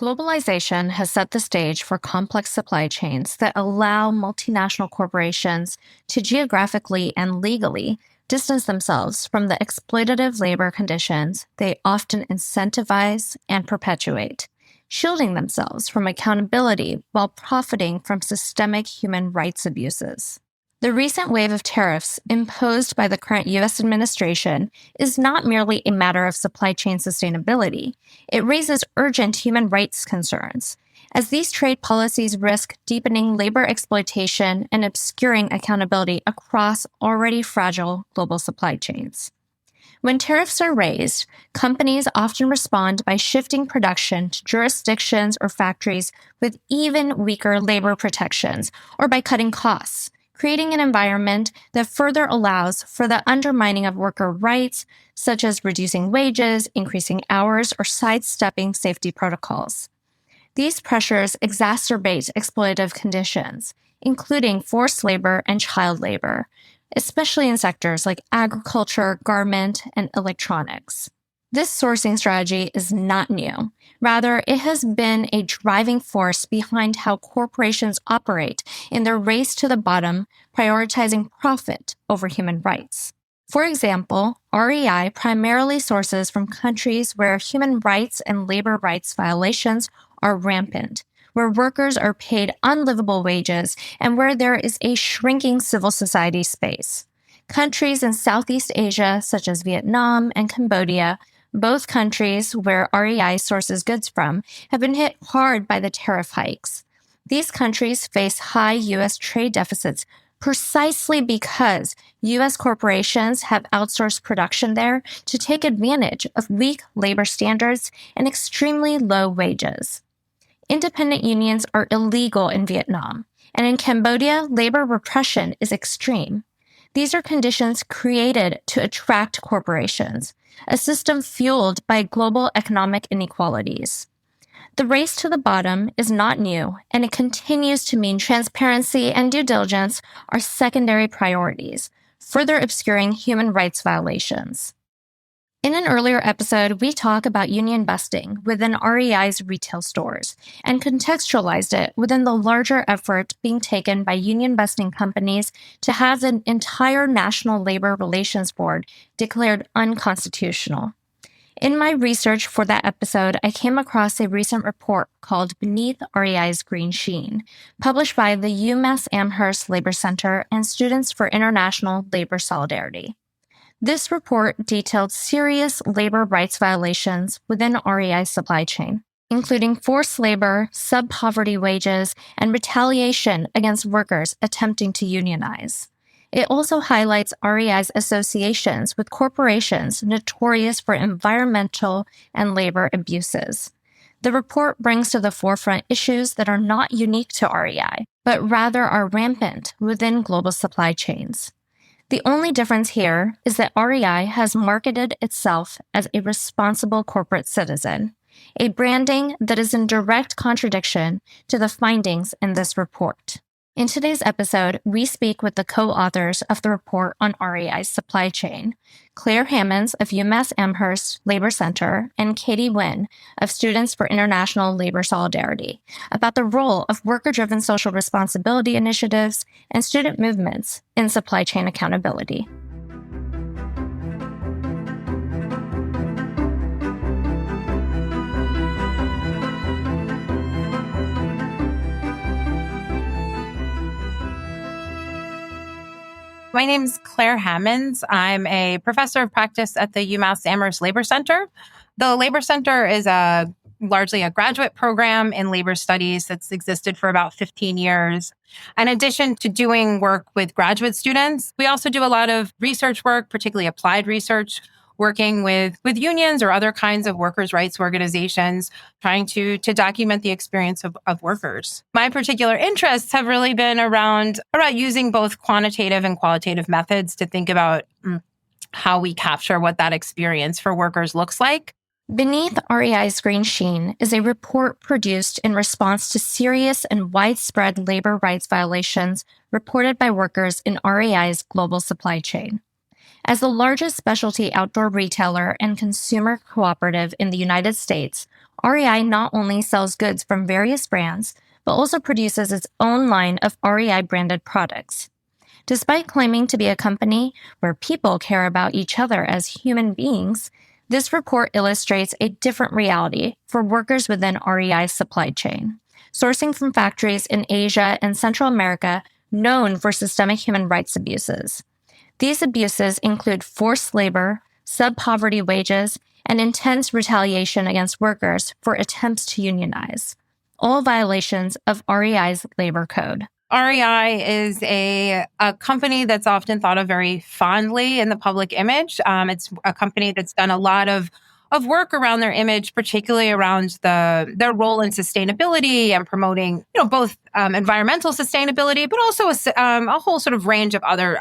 Globalization has set the stage for complex supply chains that allow multinational corporations to geographically and legally distance themselves from the exploitative labor conditions they often incentivize and perpetuate, shielding themselves from accountability while profiting from systemic human rights abuses. The recent wave of tariffs imposed by the current U.S. administration is not merely a matter of supply chain sustainability. It raises urgent human rights concerns, as these trade policies risk deepening labor exploitation and obscuring accountability across already fragile global supply chains. When tariffs are raised, companies often respond by shifting production to jurisdictions or factories with even weaker labor protections, or by cutting costs, creating an environment that further allows for the undermining of worker rights, such as reducing wages, increasing hours, or sidestepping safety protocols. These pressures exacerbate exploitative conditions, including forced labor and child labor, especially in sectors like agriculture, garment, and electronics. This sourcing strategy is not new. Rather, it has been a driving force behind how corporations operate in their race to the bottom, prioritizing profit over human rights. For example, REI primarily sources from countries where human rights and labor rights violations are rampant, where workers are paid unlivable wages, and where there is a shrinking civil society space. Countries in Southeast Asia, such as Vietnam and Cambodia, both countries where REI sources goods from, have been hit hard by the tariff hikes. These countries face high U.S. trade deficits precisely because U.S. corporations have outsourced production there to take advantage of weak labor standards and extremely low wages. Independent unions are illegal in Vietnam, and in Cambodia, labor repression is extreme. These are conditions created to attract corporations, a system fueled by global economic inequalities. The race to the bottom is not new, and it continues to mean transparency and due diligence are secondary priorities, further obscuring human rights violations. In an earlier episode, we talk about union busting within REI's retail stores and contextualized it within the larger effort being taken by union busting companies to have an entire National Labor Relations Board declared unconstitutional. In my research for that episode, I came across a recent report called Beneath REI's Green Sheen, published by the UMass Amherst Labor Center and Students for International Labor Solidarity. This report detailed serious labor rights violations within REI's supply chain, including forced labor, sub-poverty wages, and retaliation against workers attempting to unionize. It also highlights REI's associations with corporations notorious for environmental and labor abuses. The report brings to the forefront issues that are not unique to REI, but rather are rampant within global supply chains. The only difference here is that REI has marketed itself as a responsible corporate citizen, a branding that is in direct contradiction to the findings in this report. In today's episode, we speak with the co-authors of the report on REI's supply chain, Clare Hammonds of UMass Amherst Labor Center and Nguyen of Students for International Labor Solidarity, about the role of worker-driven social responsibility initiatives and student movements in supply chain accountability. My name is Clare Hammonds. I'm a professor of practice at the UMass Amherst Labor Center. The Labor Center is largely a graduate program in labor studies that's existed for about 15 years. In addition to doing work with graduate students, we also do a lot of research work, particularly applied research, working with unions or other kinds of workers' rights organizations, trying to document the experience of workers. My particular interests have really been around using both quantitative and qualitative methods to think about how we capture what that experience for workers looks like. Beneath REI's Green Sheen is a report produced in response to serious and widespread labor rights violations reported by workers in REI's global supply chain. As the largest specialty outdoor retailer and consumer cooperative in the United States, REI not only sells goods from various brands, but also produces its own line of REI branded products. Despite claiming to be a company where people care about each other as human beings, this report illustrates a different reality for workers within REI's supply chain, sourcing from factories in Asia and Central America known for systemic human rights abuses. These abuses include forced labor, sub-poverty wages, and intense retaliation against workers for attempts to unionize, all violations of REI's labor code. REI is a company that's often thought of very fondly in the public image. It's a company that's done a lot of work around their image, particularly around their role in sustainability and promoting, both environmental sustainability, but also a whole sort of range of other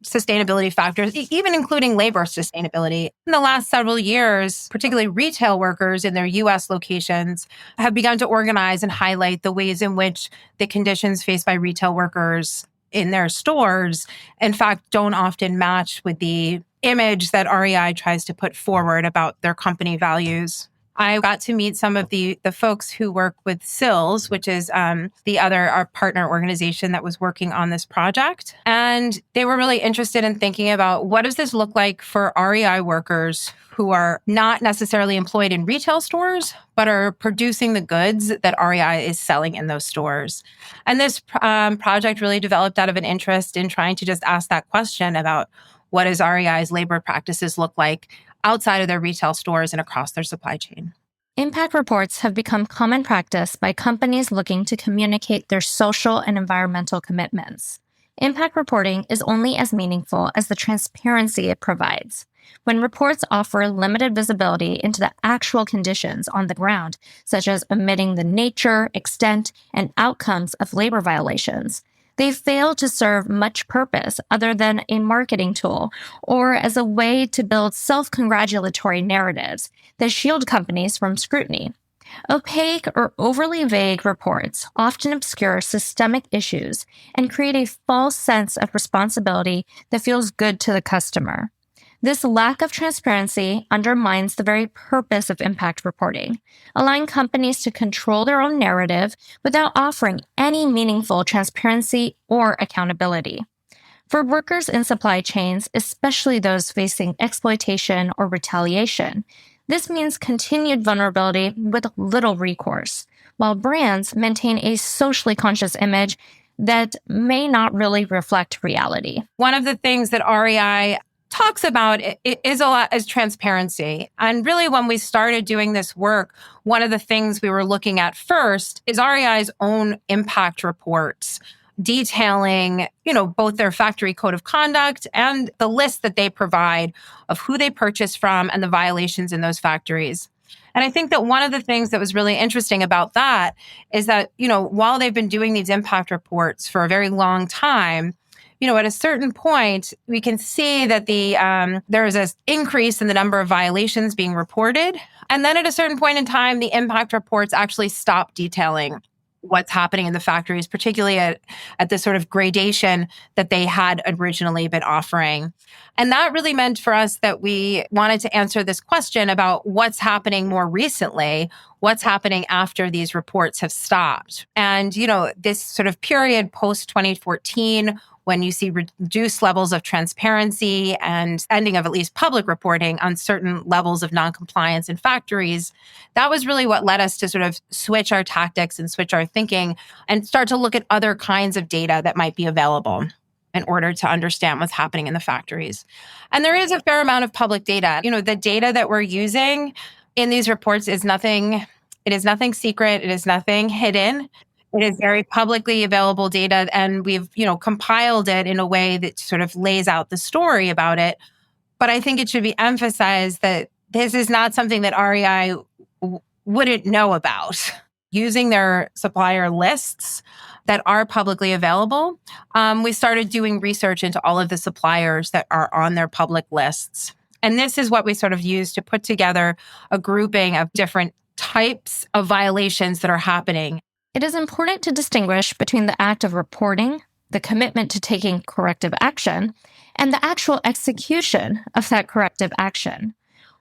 sustainability factors, even including labor sustainability. In the last several years, particularly retail workers in their U.S. locations have begun to organize and highlight the ways in which the conditions faced by retail workers in their stores, in fact, don't often match with the image that REI tries to put forward about their company values. I got to meet some of the folks who work with SILS, which is our partner organization that was working on this project. And they were really interested in thinking about, what does this look like for REI workers who are not necessarily employed in retail stores, but are producing the goods that REI is selling in those stores. And this project really developed out of an interest in trying to just ask that question about, what does REI's labor practices look like outside of their retail stores and across their supply chain? Impact reports have become common practice by companies looking to communicate their social and environmental commitments. Impact reporting is only as meaningful as the transparency it provides. When reports offer limited visibility into the actual conditions on the ground, such as omitting the nature, extent, and outcomes of labor violations, they fail to serve much purpose other than a marketing tool or as a way to build self-congratulatory narratives that shield companies from scrutiny. Opaque or overly vague reports often obscure systemic issues and create a false sense of responsibility that feels good to the customer. This lack of transparency undermines the very purpose of impact reporting, allowing companies to control their own narrative without offering any meaningful transparency or accountability. For workers in supply chains, especially those facing exploitation or retaliation, this means continued vulnerability with little recourse, while brands maintain a socially conscious image that may not really reflect reality. One of the things that REI talks about is a lot as transparency. And really, when we started doing this work, one of the things we were looking at first is REI's own impact reports, detailing, both their factory code of conduct and the list that they provide of who they purchase from and the violations in those factories. And I think that one of the things that was really interesting about that is that, while they've been doing these impact reports for a very long time, at a certain point, we can see that there is an increase in the number of violations being reported. And then at a certain point in time, the impact reports actually stop detailing what's happening in the factories, particularly at the sort of gradation that they had originally been offering. And that really meant for us that we wanted to answer this question about what's happening more recently, what's happening after these reports have stopped. And, this sort of period post-2014, when you see reduced levels of transparency and ending of at least public reporting on certain levels of noncompliance in factories, that was really what led us to sort of switch our tactics and switch our thinking and start to look at other kinds of data that might be available in order to understand what's happening in the factories. And there is a fair amount of public data. The data that we're using in these reports is nothing secret. It is nothing hidden. It is very publicly available data, and we've, compiled it in a way that sort of lays out the story about it. But I think it should be emphasized that this is not something that REI wouldn't know about. Using their supplier lists that are publicly available, we started doing research into all of the suppliers that are on their public lists. And this is what we sort of use to put together a grouping of different types of violations that are happening. It is important to distinguish between the act of reporting the commitment to taking corrective action, and the actual execution of that corrective action.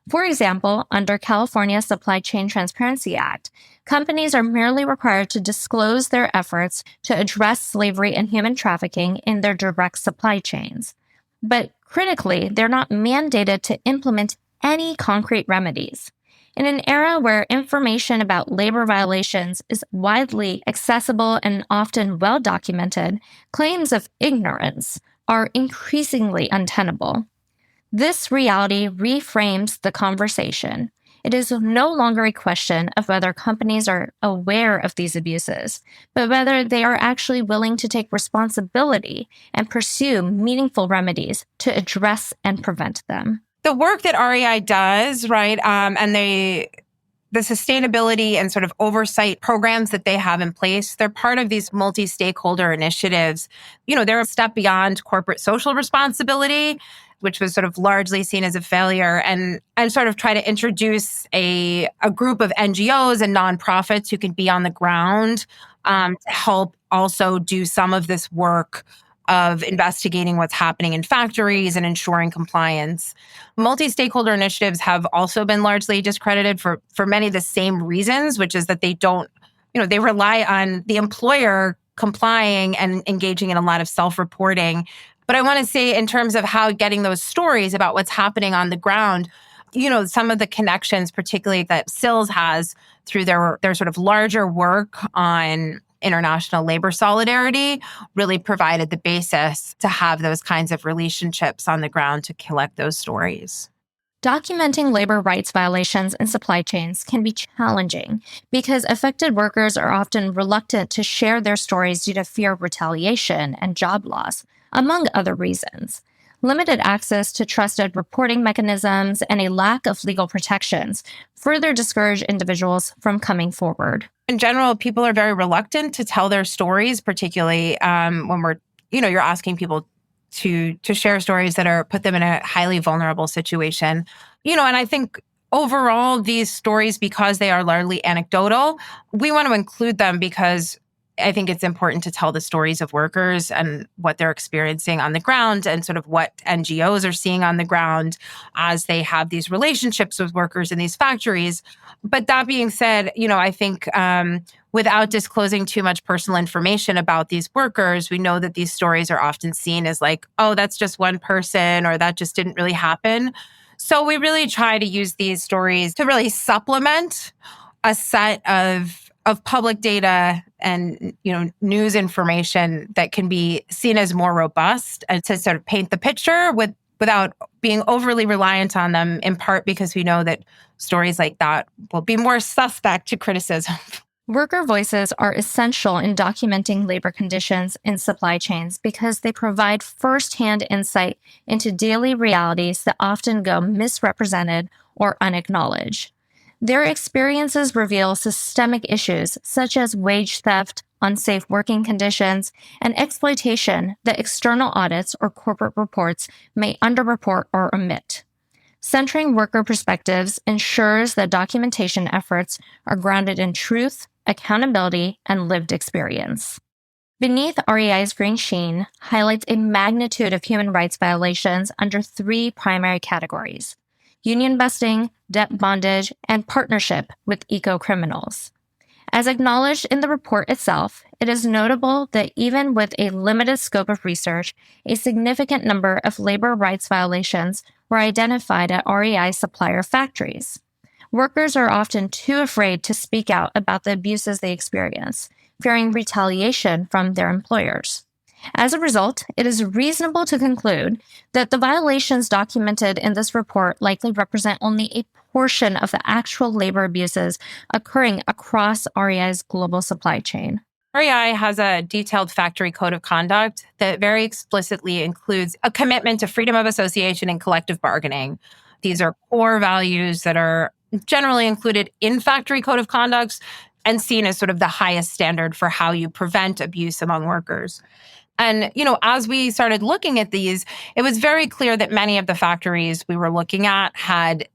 For example, under California's Supply Chain Transparency Act, companies are merely required to disclose their efforts to address slavery and human trafficking in their direct supply chains. But critically, they're not mandated to implement any concrete remedies. In an era where information about labor violations is widely accessible and often well documented, claims of ignorance are increasingly untenable. This reality reframes the conversation. It is no longer a question of whether companies are aware of these abuses, but whether they are actually willing to take responsibility and pursue meaningful remedies to address and prevent them. The work that REI does, right, and the sustainability and sort of oversight programs that they have in place, they're part of these multi-stakeholder initiatives. They're a step beyond corporate social responsibility, which was sort of largely seen as a failure, and sort of try to introduce a group of NGOs and nonprofits who can be on the ground to help also do some of this work of investigating what's happening in factories and ensuring compliance. Multi-stakeholder initiatives have also been largely discredited for many of the same reasons, which is that they don't, they rely on the employer complying and engaging in a lot of self-reporting. But I want to say, in terms of how getting those stories about what's happening on the ground, some of the connections, particularly that SILS has through their sort of larger work on international labor solidarity, really provided the basis to have those kinds of relationships on the ground to collect those stories. Documenting labor rights violations in supply chains can be challenging because affected workers are often reluctant to share their stories due to fear of retaliation and job loss, among other reasons. Limited access to trusted reporting mechanisms and a lack of legal protections further discourage individuals from coming forward. In general, people are very reluctant to tell their stories, particularly when you're asking people to share stories that put them in a highly vulnerable situation. And I think overall, these stories, because they are largely anecdotal, we want to include them because I think it's important to tell the stories of workers and what they're experiencing on the ground and sort of what NGOs are seeing on the ground as they have these relationships with workers in these factories. But that being said, I think without disclosing too much personal information about these workers, we know that these stories are often seen as like, oh, that's just one person or that just didn't really happen. So we really try to use these stories to really supplement a set of public data and news information that can be seen as more robust and to sort of paint the picture without being overly reliant on them, in part because we know that stories like that will be more suspect to criticism. Worker voices are essential in documenting labor conditions in supply chains because they provide firsthand insight into daily realities that often go misrepresented or unacknowledged. Their experiences reveal systemic issues such as wage theft, unsafe working conditions, and exploitation that external audits or corporate reports may underreport or omit. Centering worker perspectives ensures that documentation efforts are grounded in truth, accountability, and lived experience. Beneath REI's green sheen highlights a magnitude of human rights violations under three primary categories: union busting, debt bondage, and partnership with eco-criminals. As acknowledged in the report itself, it is notable that even with a limited scope of research, a significant number of labor rights violations were identified at REI supplier factories. Workers are often too afraid to speak out about the abuses they experience, fearing retaliation from their employers. As a result, it is reasonable to conclude that the violations documented in this report likely represent only a portion of the actual labor abuses occurring across REI's global supply chain. REI has a detailed factory code of conduct that very explicitly includes a commitment to freedom of association and collective bargaining. These are core values that are generally included in factory code of conducts and seen as sort of the highest standard for how you prevent abuse among workers. And, as we started looking at these, it was very clear that many of the factories we were looking at had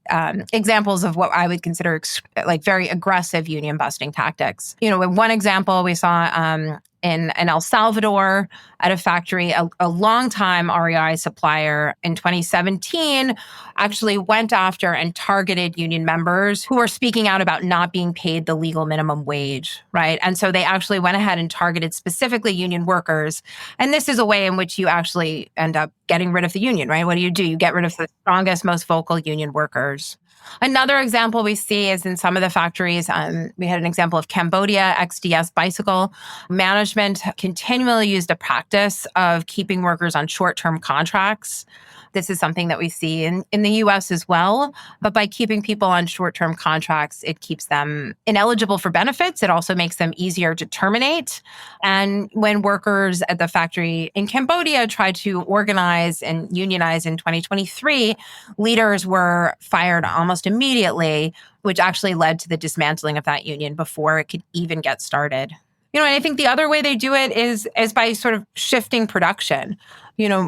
examples of what I would consider like very aggressive union busting tactics. In one example, we saw in El Salvador at a factory. A longtime REI supplier in 2017 actually went after and targeted union members who were speaking out about not being paid the legal minimum wage, right? And so they actually went ahead and targeted specifically union workers. And this is a way in which you actually end up getting rid of the union, right? What do? You get rid of the strongest, most vocal union workers. Another example we see is in some of the factories. We had an example of Cambodia, XDS Bicycle. Management continually used a practice of keeping workers on short-term contracts. This is something that we see in the US as well. But by keeping people on short-term contracts, it keeps them ineligible for benefits. It also makes them easier to terminate. And when workers at the factory in Cambodia tried to organize and unionize in 2023, leaders were fired almost immediately, which actually led to the dismantling of that union before it could even get started. And I think the other way they do it is by sort of shifting production,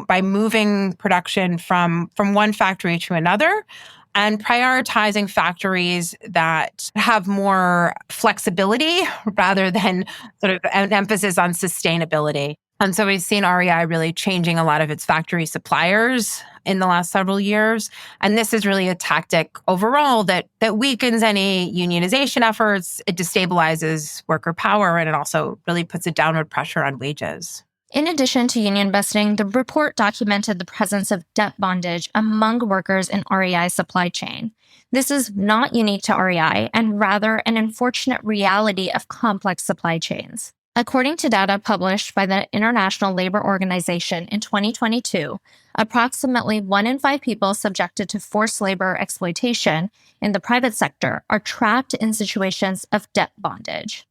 by moving production from one factory to another and prioritizing factories that have more flexibility rather than sort of an emphasis on sustainability. And so we've seen REI really changing a lot of its factory suppliers in the last several years. And this is really a tactic overall that weakens any unionization efforts. It destabilizes worker power, and it also really puts a downward pressure on wages. In addition to union busting, the report documented the presence of debt bondage among workers in REI's supply chain. This is not unique to REI and rather an unfortunate reality of complex supply chains. According to data published by the International Labor Organization in 2022, approximately 1 in 5 people subjected to forced labor exploitation in the private sector are trapped in situations of debt bondage.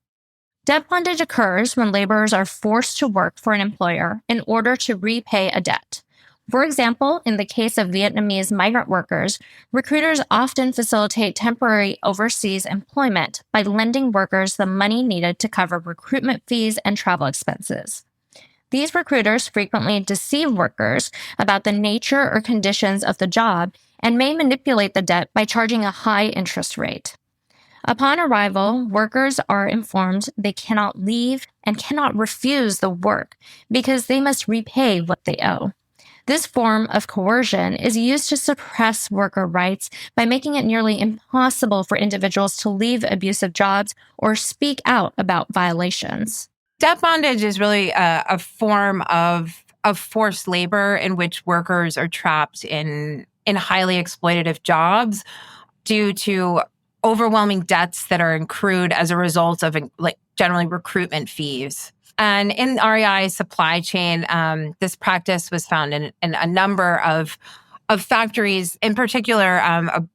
Debt bondage occurs when laborers are forced to work for an employer in order to repay a debt. For example, in the case of Vietnamese migrant workers, recruiters often facilitate temporary overseas employment by lending workers the money needed to cover recruitment fees and travel expenses. These recruiters frequently deceive workers about the nature or conditions of the job and may manipulate the debt by charging a high interest rate. Upon arrival, workers are informed they cannot leave and cannot refuse the work because they must repay what they owe. This form of coercion is used to suppress worker rights by making it nearly impossible for individuals to leave abusive jobs or speak out about violations. Debt bondage is really a form of forced labor in which workers are trapped in highly exploitative jobs due to overwhelming debts that are accrued as a result of generally recruitment fees. And in REI's supply chain, this practice was found in a number of factories. In particular,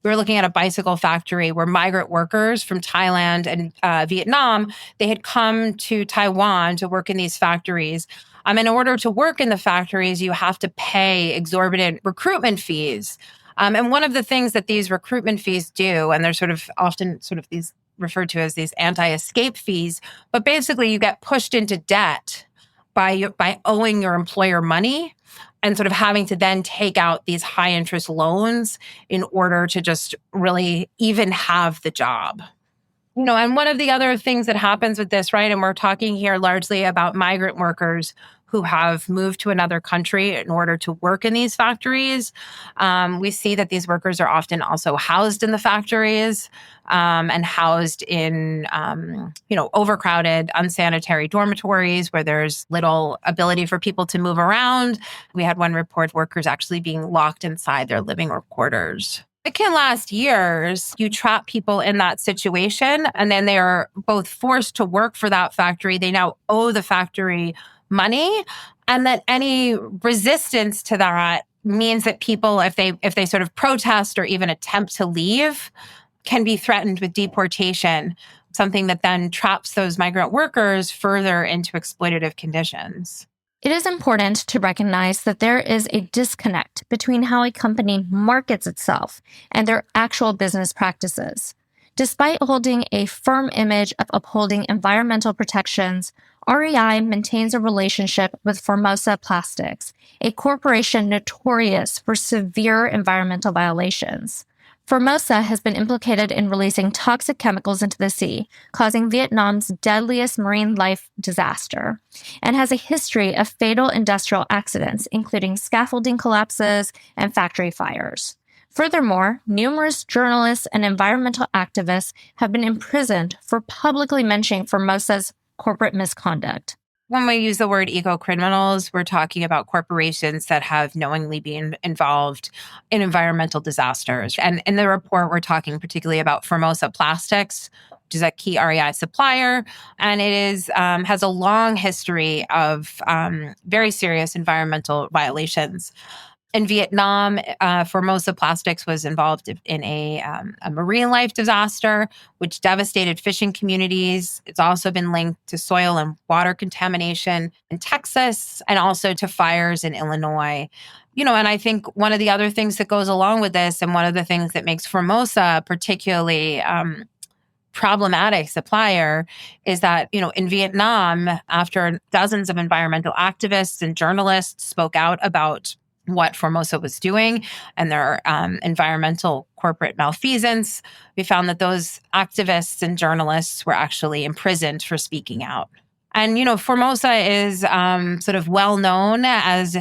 we're looking at a bicycle factory where migrant workers from Thailand and Vietnam, they had come to Taiwan to work in these factories. In order to work in the factories, you have to pay exorbitant recruitment fees. And one of the things that these recruitment fees do, and they're often these referred to as these anti-escape fees, but basically you get pushed into debt by owing your employer money and sort of having to then take out these high interest loans in order to just really even have the job. And one of the other things that happens with this, right, and we're talking here largely about migrant workers who have moved to another country in order to work in these factories. We see that these workers are often also housed in the factories and housed in, overcrowded, unsanitary dormitories where there's little ability for people to move around. We had one report of workers actually being locked inside their living room quarters. It can last years. You trap people in that situation, and then they are both forced to work for that factory. They now owe the factory money, and that any resistance to that means that people, if they sort of protest or even attempt to leave, can be threatened with deportation, something that then traps those migrant workers further into exploitative conditions. It is important to recognize that there is a disconnect between how a company markets itself and their actual business practices. Despite holding a firm image of upholding environmental protections, REI maintains a relationship with Formosa Plastics, a corporation notorious for severe environmental violations. Formosa has been implicated in releasing toxic chemicals into the sea, causing Vietnam's deadliest marine life disaster, and has a history of fatal industrial accidents, including scaffolding collapses and factory fires. Furthermore, numerous journalists and environmental activists have been imprisoned for publicly mentioning Formosa's corporate misconduct. When we use the word eco-criminals, we're talking about corporations that have knowingly been involved in environmental disasters. And in the report, we're talking particularly about Formosa Plastics, which is a key REI supplier, and it is has a long history of very serious environmental violations. In Vietnam, Formosa Plastics was involved in a marine life disaster, which devastated fishing communities. It's also been linked to soil and water contamination in Texas and also to fires in Illinois. And I think one of the other things that goes along with this, and one of the things that makes Formosa a particularly problematic supplier, is that, in Vietnam, after dozens of environmental activists and journalists spoke out about what Formosa was doing and their environmental corporate malfeasance, we found that those activists and journalists were actually imprisoned for speaking out. And, Formosa is sort of well known as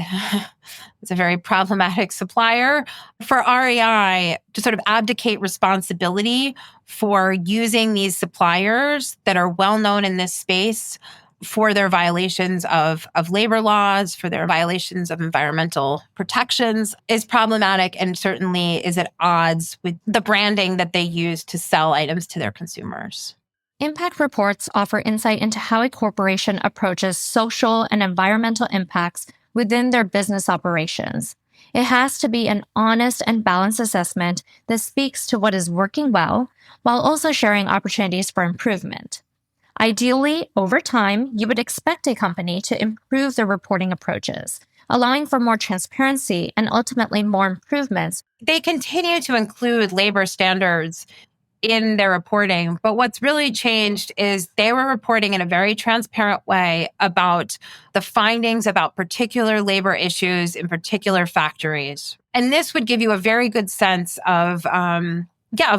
it's a very problematic supplier. For REI to sort of abdicate responsibility for using these suppliers that are well known in this space for their violations of labor laws, for their violations of environmental protections, is problematic and certainly is at odds with the branding that they use to sell items to their consumers. Impact reports offer insight into how a corporation approaches social and environmental impacts within their business operations. It has to be an honest and balanced assessment that speaks to what is working well, while also sharing opportunities for improvement. Ideally, over time, you would expect a company to improve their reporting approaches, allowing for more transparency and ultimately more improvements. They continue to include labor standards in their reporting, but what's really changed is they were reporting in a very transparent way about the findings about particular labor issues in particular factories. And this would give you a very good sense of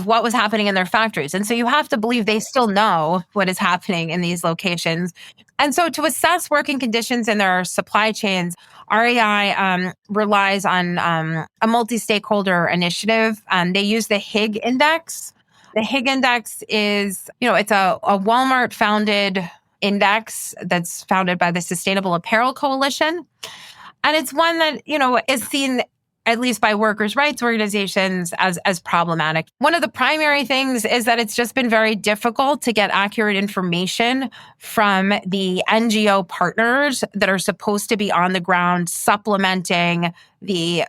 what was happening in their factories. And so you have to believe they still know what is happening in these locations. And so to assess working conditions in their supply chains, REI relies on a multi-stakeholder initiative. They use the Higg Index. The Higg Index is, it's a Walmart-founded index that's founded by the Sustainable Apparel Coalition. And it's one that, is seen, at least by workers' rights organizations, as problematic. One of the primary things is that it's just been very difficult to get accurate information from the NGO partners that are supposed to be on the ground supplementing the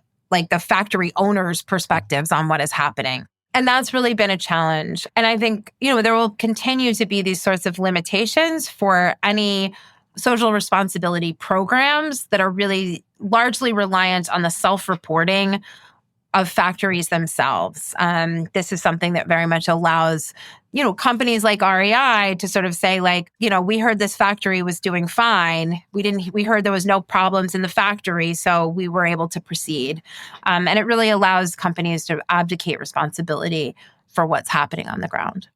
factory owners' perspectives on what is happening. And that's really been a challenge. And I think, there will continue to be these sorts of limitations for any social responsibility programs that are really largely reliant on the self-reporting of factories themselves. This is something that very much allows, companies like REI to sort of say, we heard this factory was doing fine. We heard there was no problems in the factory, so we were able to proceed. And it really allows companies to abdicate responsibility for what's happening on the ground.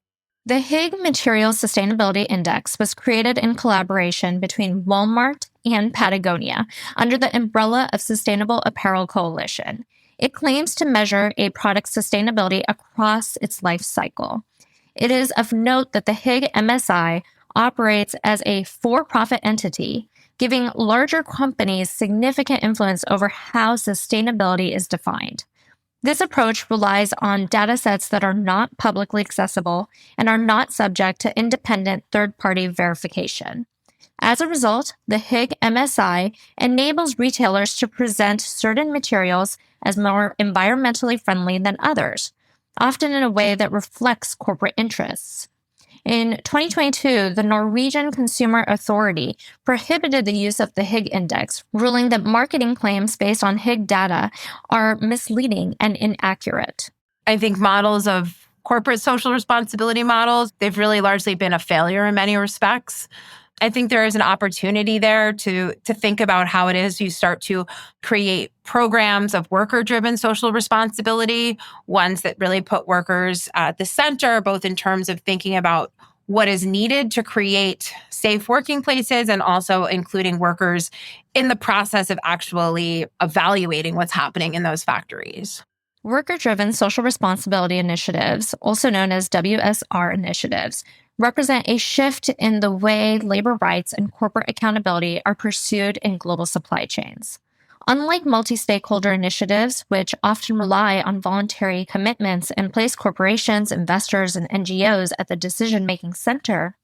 The Higg Materials Sustainability Index was created in collaboration between Walmart and Patagonia under the umbrella of Sustainable Apparel Coalition. It claims to measure a product's sustainability across its life cycle. It is of note that the Higg MSI operates as a for-profit entity, giving larger companies significant influence over how sustainability is defined. This approach relies on data sets that are not publicly accessible and are not subject to independent third-party verification. As a result, the Higg MSI enables retailers to present certain materials as more environmentally friendly than others, often in a way that reflects corporate interests. In 2022, the Norwegian Consumer Authority prohibited the use of the Higg Index, ruling that marketing claims based on Higg data are misleading and inaccurate. I think models of corporate social responsibility models, they've really largely been a failure in many respects. I think there is an opportunity there to think about how it is you start to create programs of worker-driven social responsibility, ones that really put workers at the center, both in terms of thinking about what is needed to create safe working places and also including workers in the process of actually evaluating what's happening in those factories. Worker-driven social responsibility initiatives, also known as WSR initiatives, represent a shift in the way labor rights and corporate accountability are pursued in global supply chains. Unlike multi-stakeholder initiatives, which often rely on voluntary commitments and place corporations, investors, and NGOs at the decision-making center,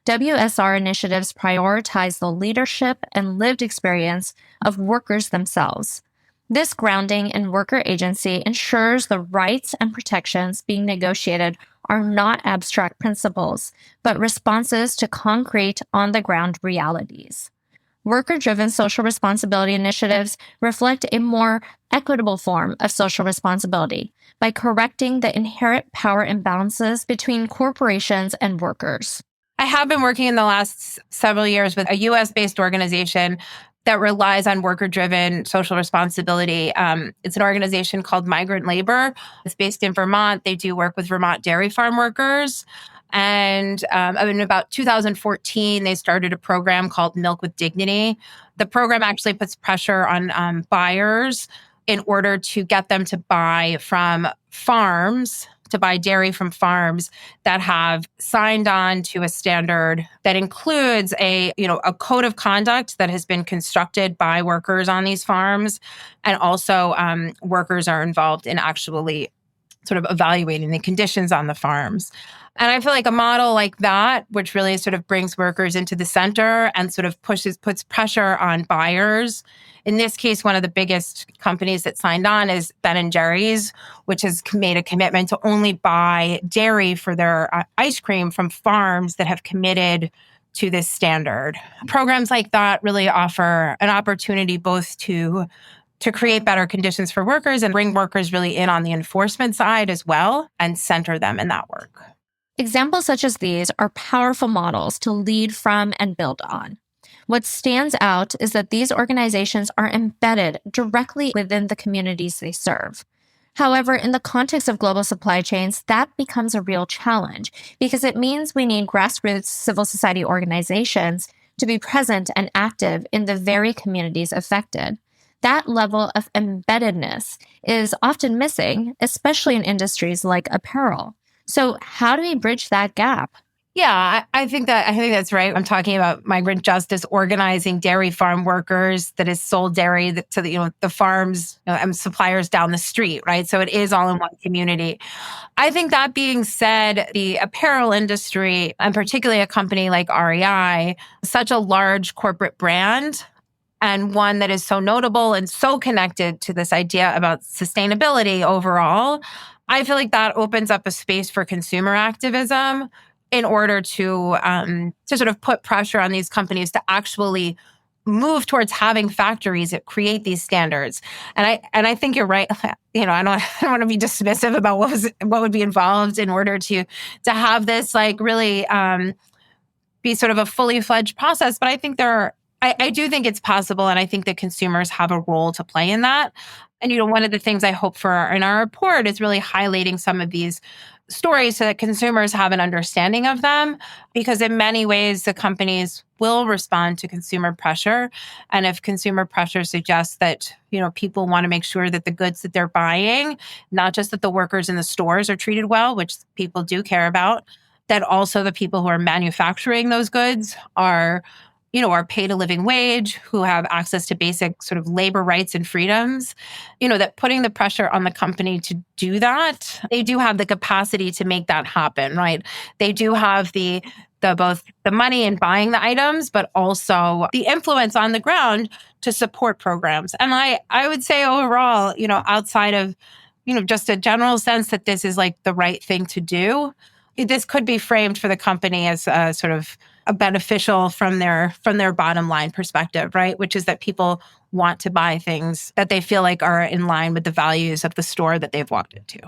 WSR initiatives prioritize the leadership and lived experience of workers themselves. This grounding in worker agency ensures the rights and protections being negotiated are not abstract principles, but responses to concrete, on-the-ground realities. Worker-driven social responsibility initiatives reflect a more equitable form of social responsibility by correcting the inherent power imbalances between corporations and workers. I have been working in the last several years with a US-based organization that relies on worker-driven social responsibility. It's an organization called Migrant Labor. It's based in Vermont. They do work with Vermont dairy farm workers. And in about 2014, they started a program called Milk with Dignity. The program actually puts pressure on buyers in order to get them to buy from farms, to buy dairy from farms that have signed on to a standard that includes a code of conduct that has been constructed by workers on these farms. And also workers are involved in actually sort of evaluating the conditions on the farms. And I feel like a model like that, which really sort of brings workers into the center and sort of puts pressure on buyers. In this case, one of the biggest companies that signed on is Ben & Jerry's, which has made a commitment to only buy dairy for their ice cream from farms that have committed to this standard. Programs like that really offer an opportunity both to create better conditions for workers and bring workers really in on the enforcement side as well and center them in that work. Examples such as these are powerful models to lead from and build on. What stands out is that these organizations are embedded directly within the communities they serve. However, in the context of global supply chains, that becomes a real challenge because it means we need grassroots civil society organizations to be present and active in the very communities affected. That level of embeddedness is often missing, especially in industries like apparel. So how do we bridge that gap? Yeah, I think that's right. I'm talking about migrant justice organizing dairy farm workers that has sold dairy to the farms and suppliers down the street, right? So it is all in one community. I think that being said, the apparel industry, and particularly a company like REI, such a large corporate brand, and one that is so notable and so connected to this idea about sustainability overall, I feel like that opens up a space for consumer activism in order to sort of put pressure on these companies to actually move towards having factories that create these standards. And I think you're right. I don't want to be dismissive about what would be involved in order to have this like really be sort of a fully fledged process. But I think I do think it's possible, and I think that consumers have a role to play in that. And one of the things I hope for in our report is really highlighting some of these stories so that consumers have an understanding of them, because in many ways the companies will respond to consumer pressure. And if consumer pressure suggests that people want to make sure that the goods that they're buying, not just that the workers in the stores are treated well, which people do care about, that also the people who are manufacturing those goods are paid a living wage, who have access to basic sort of labor rights and freedoms, that putting the pressure on the company to do that, they do have the capacity to make that happen, right? They do have the both the money in buying the items, but also the influence on the ground to support programs. And I would say overall, outside of, just a general sense that this is like the right thing to do, this could be framed for the company as a sort of a beneficial from their bottom line perspective, right? Which is that people want to buy things that they feel like are in line with the values of the store that they've walked into.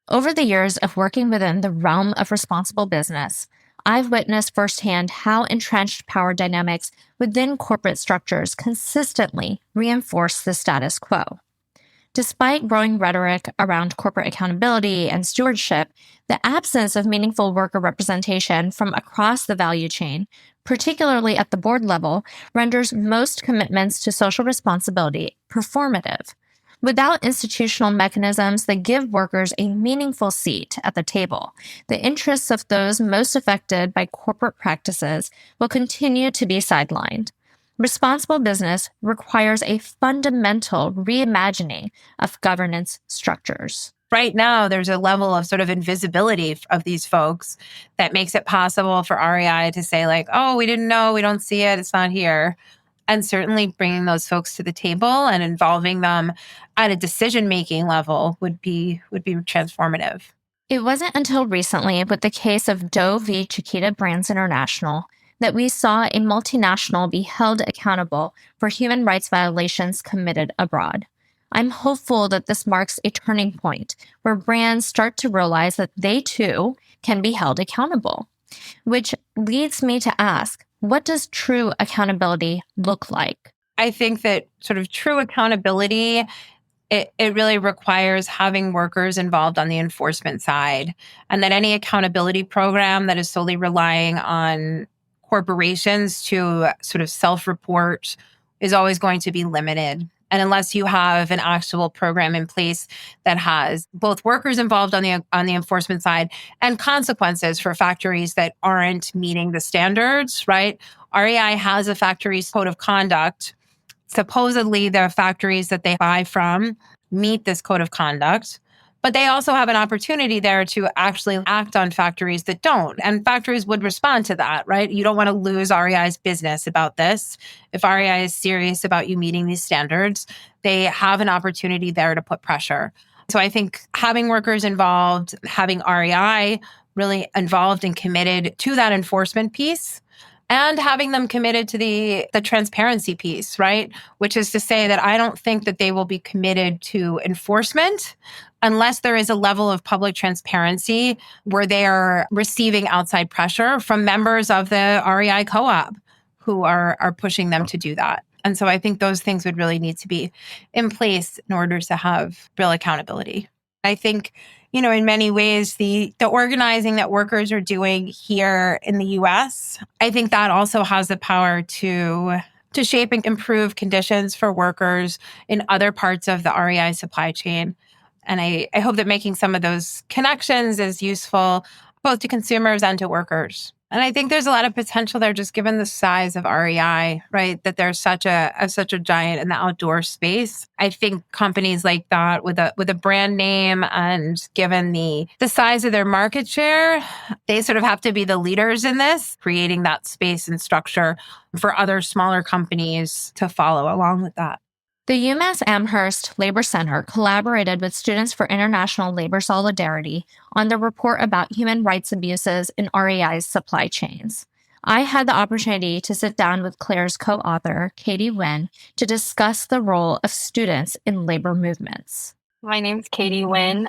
Over the years of working within the realm of responsible business, I've witnessed firsthand how entrenched power dynamics within corporate structures consistently reinforce the status quo. Despite growing rhetoric around corporate accountability and stewardship, the absence of meaningful worker representation from across the value chain, particularly at the board level, renders most commitments to social responsibility performative. Without institutional mechanisms that give workers a meaningful seat at the table, the interests of those most affected by corporate practices will continue to be sidelined. Responsible business requires a fundamental reimagining of governance structures. Right now, there's a level of sort of invisibility of these folks that makes it possible for REI to say like, oh, we didn't know, we don't see it, it's not here. And certainly bringing those folks to the table and involving them at a decision-making level would be transformative. It wasn't until recently, with the case of Doe v. Chiquita Brands International, that we saw a multinational be held accountable for human rights violations committed abroad. I'm hopeful that this marks a turning point where brands start to realize that they too can be held accountable, which leads me to ask, what does true accountability look like? I think that sort of true accountability, it really requires having workers involved on the enforcement side, and that any accountability program that is solely relying on corporations to sort of self-report is always going to be limited. And unless you have an actual program in place that has both workers involved on the enforcement side and consequences for factories that aren't meeting the standards, right? REI has a factories code of conduct. Supposedly, the factories that they buy from meet this code of conduct, but they also have an opportunity there to actually act on factories that don't. And factories would respond to that, right? You don't want to lose REI's business about this. If REI is serious about you meeting these standards, they have an opportunity there to put pressure. So I think having workers involved, having REI really involved and committed to that enforcement piece, and having them committed to the transparency piece, right? Which is to say that I don't think that they will be committed to enforcement unless there is a level of public transparency where they are receiving outside pressure from members of the REI co-op who are pushing them to do that. And so I think those things would really need to be in place in order to have real accountability. I think, in many ways, the organizing that workers are doing here in the US, I think that also has the power to shape and improve conditions for workers in other parts of the REI supply chain. And I hope that making some of those connections is useful both to consumers and to workers. And I think there's a lot of potential there just given the size of REI, right? That there's such a giant in the outdoor space. I think companies like that with a brand name and given the size of their market share, they sort of have to be the leaders in this, creating that space and structure for other smaller companies to follow along with that. The UMass Amherst Labor Center collaborated with Students for International Labor Solidarity on the report about human rights abuses in REI's supply chains. I had the opportunity to sit down with Clare's co-author, Katie Nguyen, to discuss the role of students in labor movements. My name's Katie Nguyen.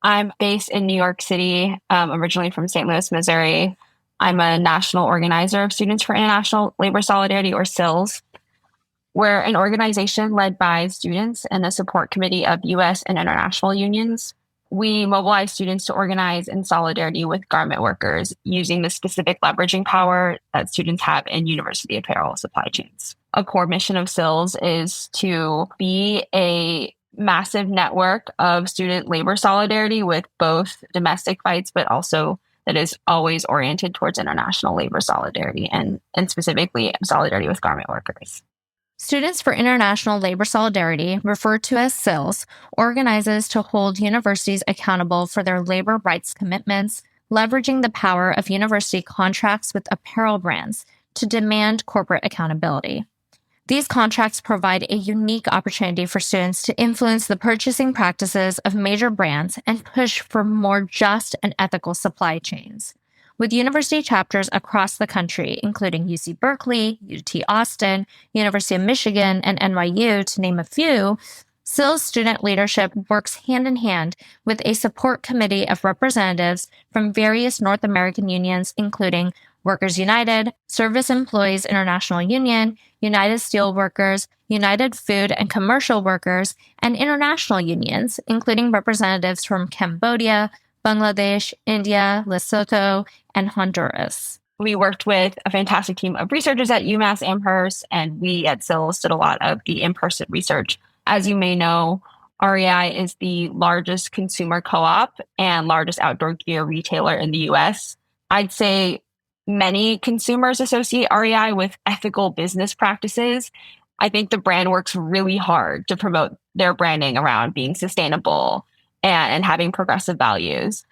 I'm based in New York City, originally from St. Louis, Missouri. I'm a national organizer of Students for International Labor Solidarity, or SILS. We're an organization led by students and a support committee of U.S. and international unions. We mobilize students to organize in solidarity with garment workers using the specific leveraging power that students have in university apparel supply chains. A core mission of SILS is to be a massive network of student labor solidarity with both domestic fights, but also that is always oriented towards international labor solidarity and specifically solidarity with garment workers. Students for International Labor Solidarity, referred to as SILS, organizes to hold universities accountable for their labor rights commitments, leveraging the power of university contracts with apparel brands to demand corporate accountability. These contracts provide a unique opportunity for students to influence the purchasing practices of major brands and push for more just and ethical supply chains. With university chapters across the country, including UC Berkeley, UT Austin, University of Michigan, and NYU, to name a few, SIL's student leadership works hand in hand with a support committee of representatives from various North American unions, including Workers United, Service Employees International Union, United Steelworkers, United Food and Commercial Workers, and international unions, including representatives from Cambodia, Bangladesh, India, Lesotho, and Honduras. We worked with a fantastic team of researchers at UMass Amherst, and we at SILS did a lot of the in-person research. As you may know, REI is the largest consumer co-op and largest outdoor gear retailer in the US. I'd say many consumers associate REI with ethical business practices. I think the brand works really hard to promote their branding around being sustainable and having progressive values.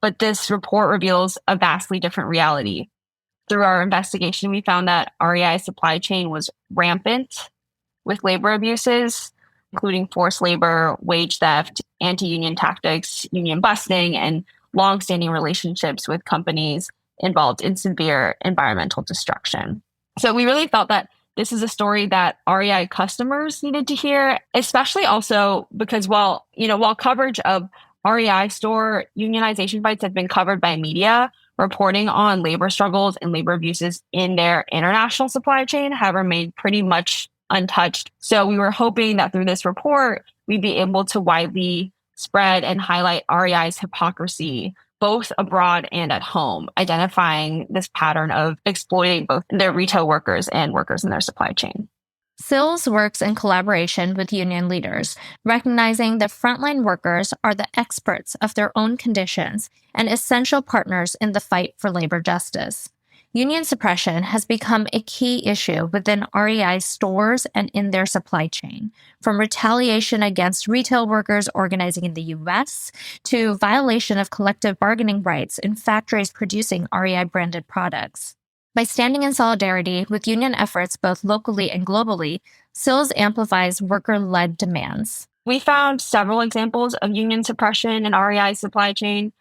But this report reveals a vastly different reality. Through our investigation, we found that REI's supply chain was rampant with labor abuses, including forced labor, wage theft, anti-union tactics, union busting, and long-standing relationships with companies involved in severe environmental destruction. So we really felt that this is a story that REI customers needed to hear, especially also because while coverage of REI store unionization fights have been covered by media, reporting on labor struggles and labor abuses in their international supply chain have remained pretty much untouched. So we were hoping that through this report, we'd be able to widely spread and highlight REI's hypocrisy, both abroad and at home, identifying this pattern of exploiting both their retail workers and workers in their supply chain. SILS works in collaboration with union leaders, recognizing that frontline workers are the experts of their own conditions and essential partners in the fight for labor justice. Union suppression has become a key issue within REI stores and in their supply chain, from retaliation against retail workers organizing in the U.S. to violation of collective bargaining rights in factories producing REI-branded products. By standing in solidarity with union efforts both locally and globally, SILS amplifies worker-led demands. We found several examples of union suppression in REI's supply chain.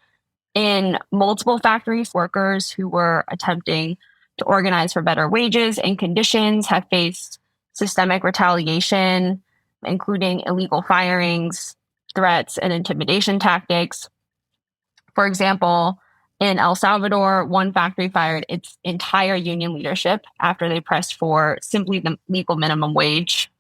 In multiple factories, workers who were attempting to organize for better wages and conditions have faced systemic retaliation, including illegal firings, threats, and intimidation tactics. For example, in El Salvador, one factory fired its entire union leadership after they pressed for simply the legal minimum wage.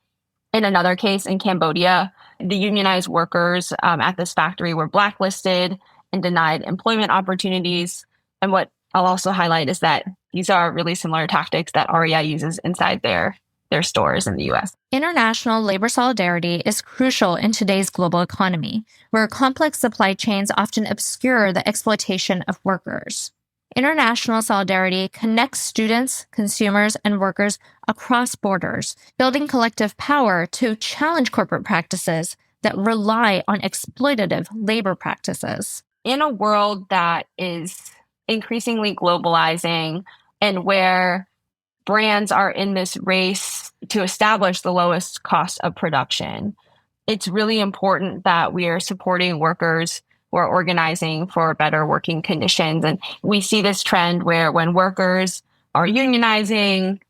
In another case, in Cambodia, the unionized workers at this factory were blacklisted and denied employment opportunities. And what I'll also highlight is that these are really similar tactics that REI uses inside their stores in the US. International labor solidarity is crucial in today's global economy, where complex supply chains often obscure the exploitation of workers. International solidarity connects students, consumers, and workers across borders, building collective power to challenge corporate practices that rely on exploitative labor practices. In a world that is increasingly globalizing and where brands are in this race to establish the lowest cost of production, it's really important that we are supporting workers who are organizing for better working conditions. And we see this trend where when workers are unionizing,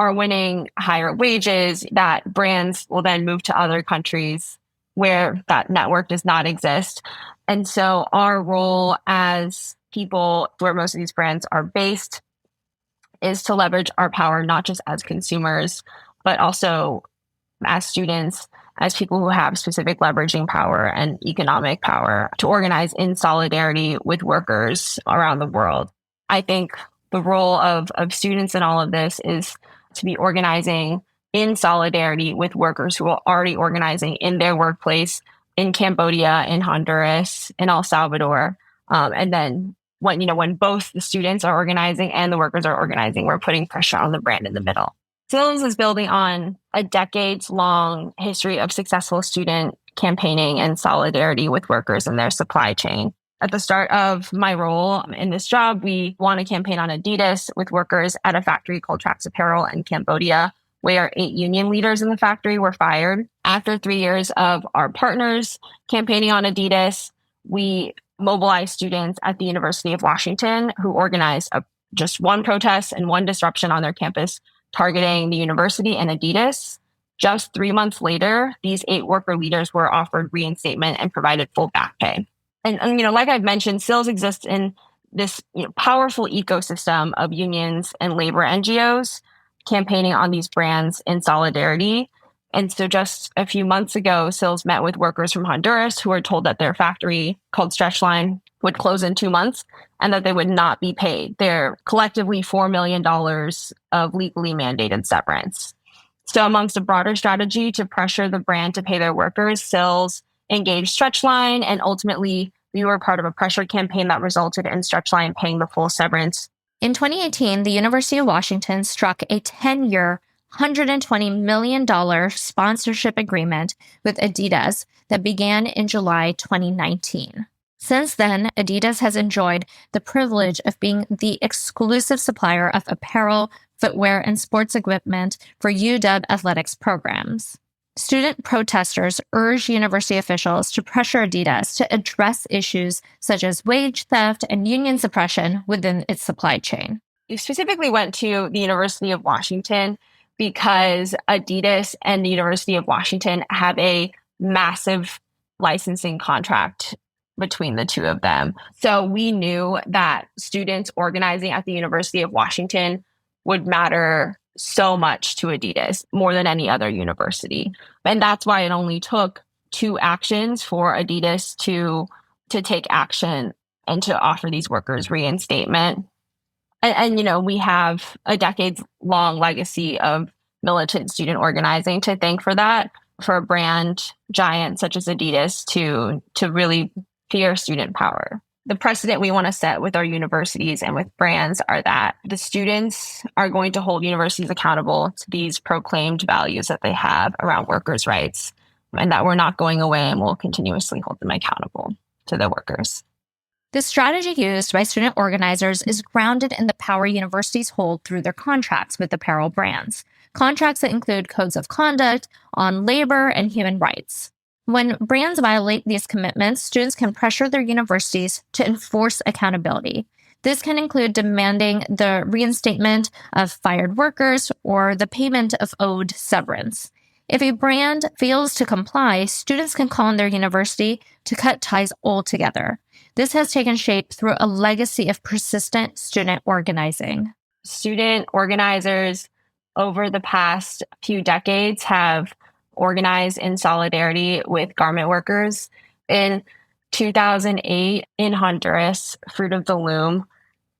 are winning higher wages, that brands will then move to other countries where that network does not exist. And so our role as people where most of these brands are based is to leverage our power, not just as consumers, but also as students, as people who have specific leveraging power and economic power to organize in solidarity with workers around the world. I think the role of students in all of this is to be organizing in solidarity with workers who are already organizing in their workplace in Cambodia, in Honduras, in El Salvador. And then when both the students are organizing and the workers are organizing, we're putting pressure on the brand in the middle. SILS is building on a decades-long history of successful student campaigning and solidarity with workers in their supply chain. At the start of my role in this job, we won a campaign on Adidas with workers at a factory called Trax Apparel in Cambodia, where 8 union leaders in the factory were fired. After 3 years of our partners campaigning on Adidas, we mobilized students at the University of Washington who organized just one protest and one disruption on their campus targeting the university and Adidas. Just 3 months later, these 8 worker leaders were offered reinstatement and provided full back pay. And like I've mentioned, SILS exists in this powerful ecosystem of unions and labor NGOs campaigning on these brands in solidarity. And so just a few months ago, SILS met with workers from Honduras who were told that their factory called Stretchline would close in 2 months and that they would not be paid their collectively $4 million of legally mandated severance. So amongst a broader strategy to pressure the brand to pay their workers, SILS engaged Stretchline, and ultimately we were part of a pressure campaign that resulted in Stretchline paying the full severance. In 2018, the University of Washington struck a 10-year, $120 million sponsorship agreement with Adidas that began in July 2019. Since then, Adidas has enjoyed the privilege of being the exclusive supplier of apparel, footwear, and sports equipment for UW athletics programs. Student protesters urged university officials to pressure Adidas to address issues such as wage theft and union suppression within its supply chain. We specifically went to the University of Washington because Adidas and the University of Washington have a massive licensing contract between the two of them. So we knew that students organizing at the University of Washington would matter so much to Adidas, more than any other university. And that's why it only took 2 actions for Adidas to take action and to offer these workers reinstatement. And we have a decades-long legacy of militant student organizing to thank for that, for a brand giant such as Adidas to really fear student power. The precedent we want to set with our universities and with brands are that the students are going to hold universities accountable to these proclaimed values that they have around workers' rights, and that we're not going away and we'll continuously hold them accountable to the workers. The strategy used by student organizers is grounded in the power universities hold through their contracts with apparel brands, contracts that include codes of conduct on labor and human rights. When brands violate these commitments, students can pressure their universities to enforce accountability. This can include demanding the reinstatement of fired workers or the payment of owed severance. If a brand fails to comply, students can call on their university to cut ties altogether. This has taken shape through a legacy of persistent student organizing. Student organizers over the past few decades have organized in solidarity with garment workers. In 2008, in Honduras, Fruit of the Loom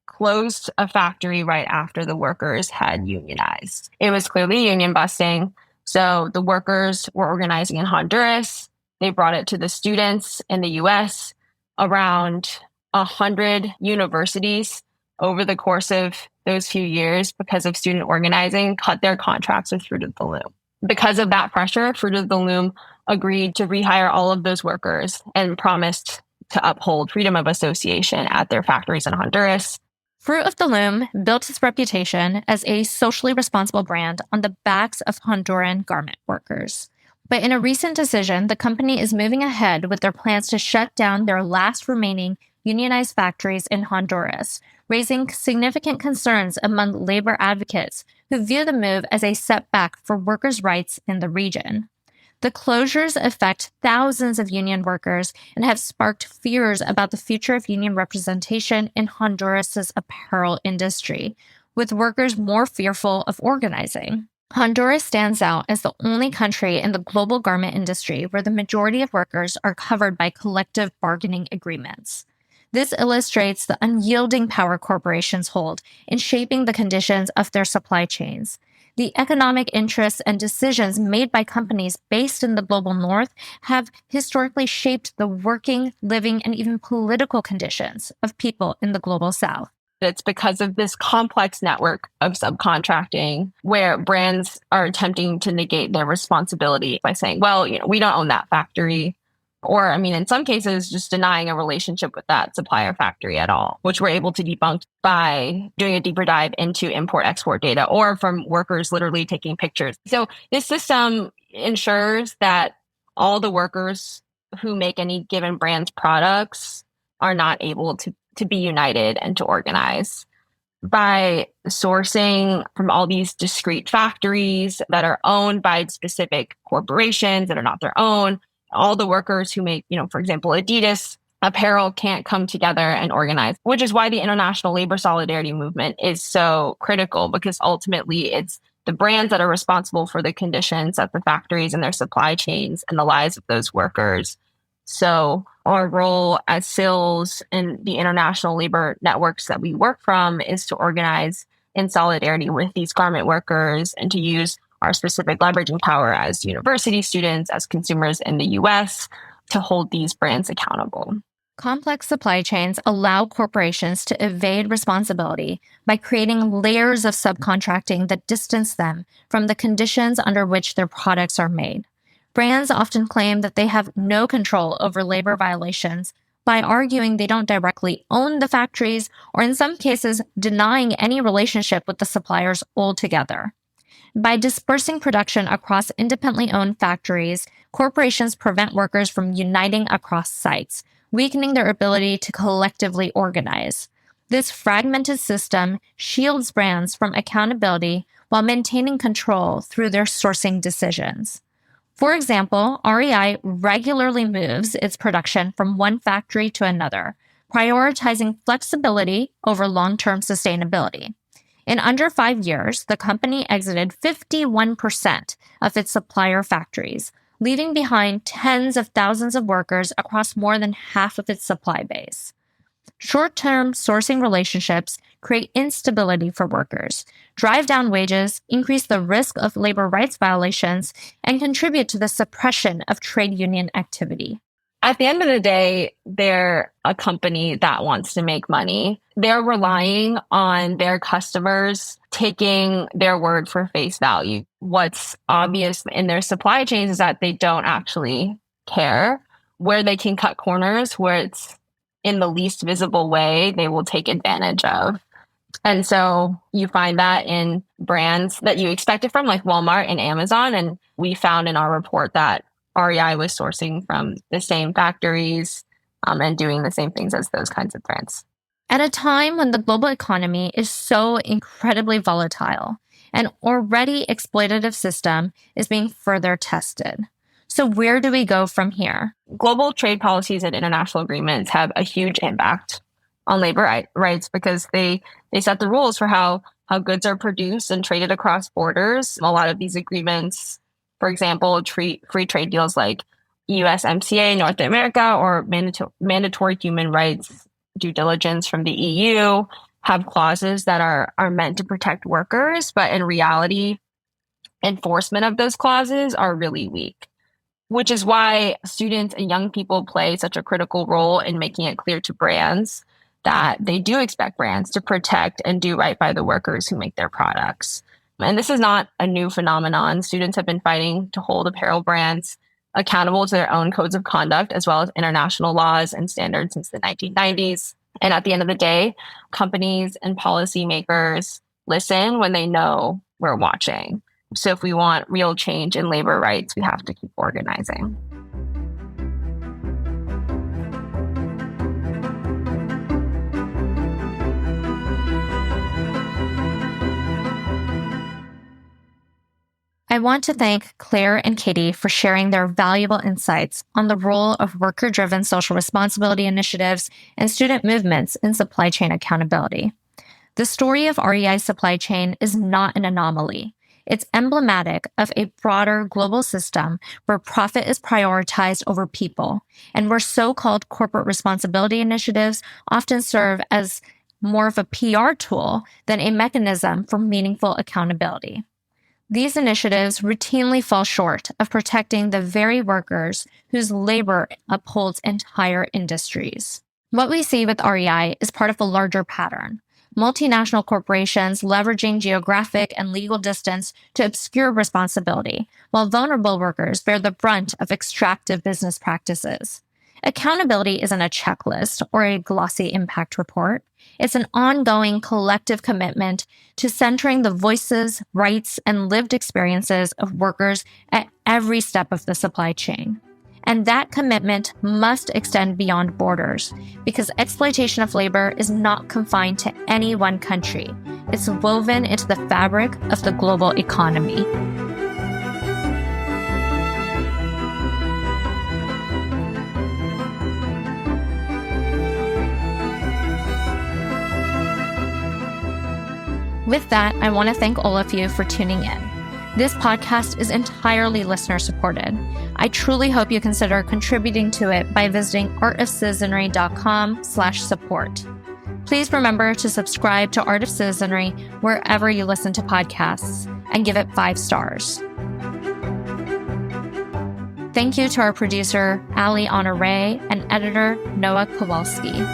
closed a factory right after the workers had unionized. It was clearly union busting. So the workers were organizing in Honduras. They brought it to the students in the US. Around 100 universities over the course of those few years, because of student organizing, cut their contracts with Fruit of the Loom. Because of that pressure, Fruit of the Loom agreed to rehire all of those workers and promised to uphold freedom of association at their factories in Honduras. Fruit of the Loom built its reputation as a socially responsible brand on the backs of Honduran garment workers. But in a recent decision, the company is moving ahead with their plans to shut down their last remaining unionized factories in Honduras, raising significant concerns among labor advocates who view the move as a setback for workers' rights in the region. The closures affect thousands of union workers and have sparked fears about the future of union representation in Honduras's apparel industry, with workers more fearful of organizing. Honduras stands out as the only country in the global garment industry where the majority of workers are covered by collective bargaining agreements. This illustrates the unyielding power corporations hold in shaping the conditions of their supply chains. The economic interests and decisions made by companies based in the global north have historically shaped the working, living, and even political conditions of people in the global south. It's because of this complex network of subcontracting where brands are attempting to negate their responsibility by saying, well, we don't own that factory. Or, in some cases, just denying a relationship with that supplier factory at all, which we're able to debunk by doing a deeper dive into import-export data or from workers literally taking pictures. So this system ensures that all the workers who make any given brand's products are not able to be united and to organize. by sourcing from all these discrete factories that are owned by specific corporations that are not their own. All the workers who make, for example, Adidas apparel can't come together and organize, which is why the international labor solidarity movement is so critical, because ultimately it's the brands that are responsible for the conditions at the factories and their supply chains and the lives of those workers. So our role as SILs and the international labor networks that we work from is to organize in solidarity with these garment workers and to use our specific leveraging power as university students, as consumers in the US, to hold these brands accountable. Complex supply chains allow corporations to evade responsibility by creating layers of subcontracting that distance them from the conditions under which their products are made. Brands often claim that they have no control over labor violations by arguing they don't directly own the factories, or in some cases, denying any relationship with the suppliers altogether. By dispersing production across independently owned factories, corporations prevent workers from uniting across sites, weakening their ability to collectively organize. This fragmented system shields brands from accountability while maintaining control through their sourcing decisions. For example, REI regularly moves its production from one factory to another, prioritizing flexibility over long-term sustainability. In under 5 years, the company exited 51% of its supplier factories, leaving behind tens of thousands of workers across more than half of its supply base. Short-term sourcing relationships create instability for workers, drive down wages, increase the risk of labor rights violations, and contribute to the suppression of trade union activity. At the end of the day, they're a company that wants to make money. They're relying on their customers taking their word for face value. What's obvious in their supply chains is that they don't actually care. Where they can cut corners, where it's in the least visible way, they will take advantage of. And so you find that in brands that you expect it from, like Walmart and Amazon. And we found in our report that REI was sourcing from the same factories and doing the same things as those kinds of brands. At a time when the global economy is so incredibly volatile, an already exploitative system is being further tested. So where do we go from here? Global trade policies and international agreements have a huge impact on labor rights because they set the rules for how goods are produced and traded across borders. A lot of these agreements, for example, treat free trade deals like USMCA, North America, or mandatory human rights due diligence from the EU, have clauses that are meant to protect workers, but in reality, enforcement of those clauses are really weak, which is why students and young people play such a critical role in making it clear to brands that they do expect brands to protect and do right by the workers who make their products. And this is not a new phenomenon. Students have been fighting to hold apparel brands accountable to their own codes of conduct, as well as international laws and standards since the 1990s. And at the end of the day, companies and policymakers listen when they know we're watching. So if we want real change in labor rights, we have to keep organizing. I want to thank Claire and Katie for sharing their valuable insights on the role of worker-driven social responsibility initiatives and student movements in supply chain accountability. The story of REI's supply chain is not an anomaly. It's emblematic of a broader global system where profit is prioritized over people, and where so-called corporate responsibility initiatives often serve as more of a PR tool than a mechanism for meaningful accountability. These initiatives routinely fall short of protecting the very workers whose labor upholds entire industries. What we see with REI is part of a larger pattern. Multinational corporations leveraging geographic and legal distance to obscure responsibility, while vulnerable workers bear the brunt of extractive business practices. Accountability isn't a checklist or a glossy impact report. It's an ongoing collective commitment to centering the voices, rights, and lived experiences of workers at every step of the supply chain. And that commitment must extend beyond borders, because exploitation of labor is not confined to any one country. It's woven into the fabric of the global economy. With that, I want to thank all of you for tuning in. This podcast is entirely listener-supported. I truly hope you consider contributing to it by visiting artofcitizenry.com/support. Please remember to subscribe to Art of Citizenry wherever you listen to podcasts and give it 5 stars. Thank you to our producer, Ali Honore, and editor, Noah Kowalski.